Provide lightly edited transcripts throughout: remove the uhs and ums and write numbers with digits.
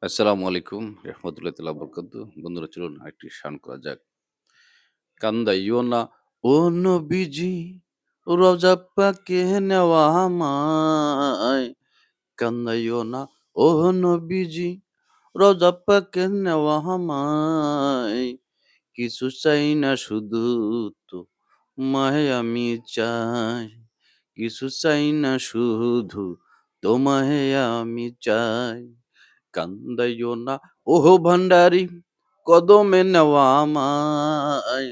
আসসালামু আলাইকুম রহমতুল্লাহ তাআলা বরকাতুহু। বন্ধুরা চলুন আরেকটি শান করা যাক। কান্দাইও না ও নবীজি রোজা পাকে নেওয়া আমায়। কান্দাইও না ও নবীজি রোজা পাকে নেওয়া আমায়। কিছু চাই না শুধু তো তোমায় আমি চাই। কিছু চাই না শুধু তোমায় আমি চাই। কান্দাইও না ওহো ভান্ডারি কদমে নেওয়া আমায়।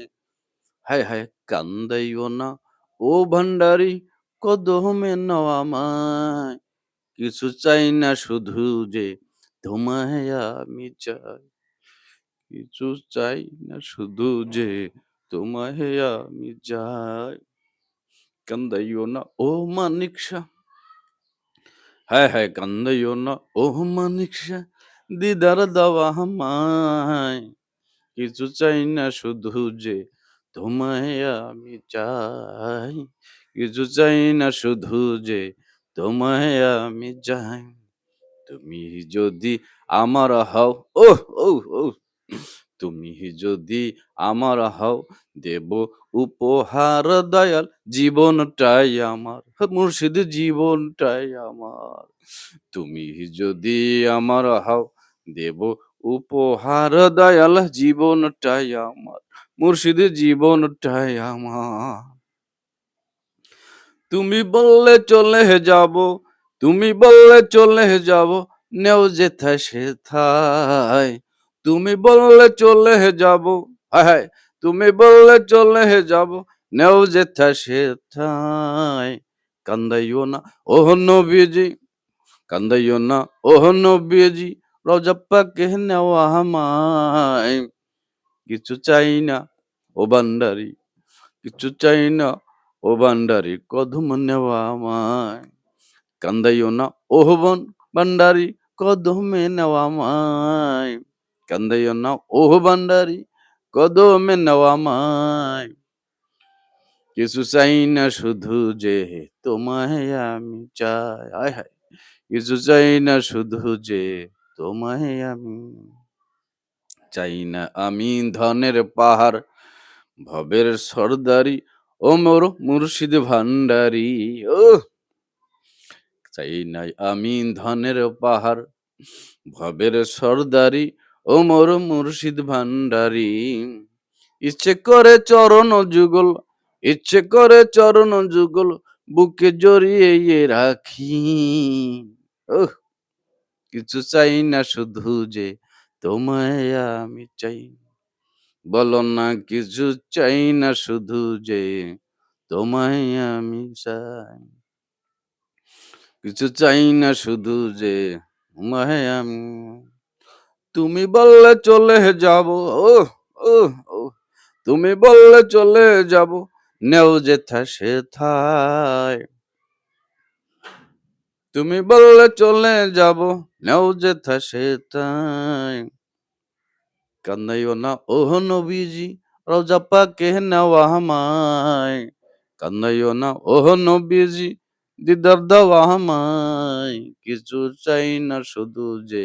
হায় হায় কান্দাইও না ও ভান্ডারি কদমে নেওয়া আমায়। কিছু চাই না শুধু যে তোমায় আমি চাই। কিছু চাই না শুধু যে তোমায় আমি চাই। কান্দাইও না ও মানিক শাহ, হায় হায় কান্দাইও না ও মানিক শাহ, দিদার দেওয়া আমায়। কিছু চাই না শুধু যে তোমায় আমি চাই। কিছু চাই না শুধু যে তোমায় আমি চাই। তুমি যদি আমার হও, ওহ ওহ ওহ, তুমি যদি আমার হও দেব উপহার দয়াল জীবনটাই আমার, মুর্শিদ জীবনটাই আমার। তুমি যদি আমার হও দেব উপহার দয়াল জীবনটাই আমার, মুর্শিদ জীবনটাই আমার। তুমি বললে চলে যাব, তুমি বললে চলে যাব, নেও যেথায় সেথায়। তুমি বললে চলে যাব, হায় হায়, তুমি বললে চলে যাব, নেও যেথায় সেথায়। কান্দাইও না ওহ নবীজি, কান্দাইও না ওহ নবীজি রোজা পাকে নেওয়া আমায়। কিছু চাই না ও বান্দারি, কিছু চাই না ও ভান্ডারি কদম নেওয়া আমায়। কান্দাইও না ওহ ভান্ডারি কদমে নেওয়া আমায়। কান্দাইও না ওহ ভান্ডারি কদমে নেওয়া আমায়। কিছু চাই না শুধু যে তোমায় আমি চাই। হায় হায়, কিছু চাই না শুধু যে তোমায় আমি চাই না। আমি ধনের পাহাড় ভবের সর্দারি ও মোর মুর্শিদ ভান্ডারি। ও চাই নাই আমি ধনের পাহাড় ভবের সর্দারি ও মোর মুর্শিদ ভান্ডারি। ইচ্ছে করে চরণ যুগল, ইচ্ছে করে চরণ যুগল বুকে জড়িয়ে রাখি। ও কিছু চাই না শুধু যে তোমায় আমি চাই। বলো না কিছু চাই না শুধু যে তোমায় আমি চাই। কিছু চাই না শুধু যে তোমায় আমি। তুমি বললে চলে যাব, ও ও ও, তুমি বললে চলে যাব, নেও যেথা সেথায়। তুমি বললে চলে যাব, নেও যেথা সেথায়। কান্দাইও না ওহ নবীজি রোজা পাকে নেওয়া আমায়। কান্দাইও না ওহ নবীজি দিদার দেওয়া আমায়। কিছু চাই না শুধু যে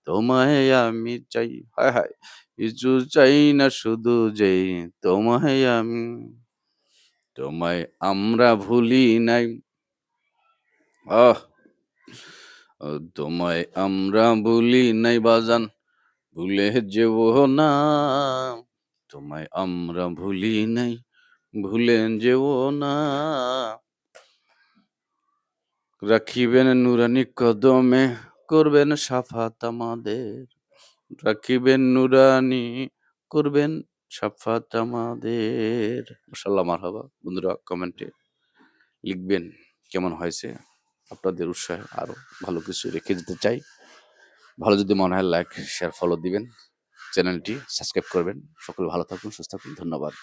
তোমায় আমি চাই। হায় হায়, কিছু চাই না শুধু যে তোমায় আমি। তোমায় আমরা ভুলি নাই, আহ তোমায় আমরা ভুলি নাই বাজান, ভুলে যেও না। তোমায় আমরা ভুলি নাই, ভুলে যেও না। রাখিবেন নুরানি কদমে, করবেন সাফাত আমাদের। রাখিবেন নুরানি, করবেন সাফাত আমাদের। মাশাআল্লাহ, মারহাবা। বন্ধুরা কমেন্টে লিখবেন কেমন হয়েছে। আপনাদের উৎসাহে আরো ভালো কিছু রেখে যেতে চাই। ভালো যদি মনে হয় লাইক, শেয়ার, ফলো দিবেন। চ্যানেলটি সাবস্ক্রাইব করবেন। সকলে ভালো থাকুন, সুস্থ থাকুন। ধন্যবাদ।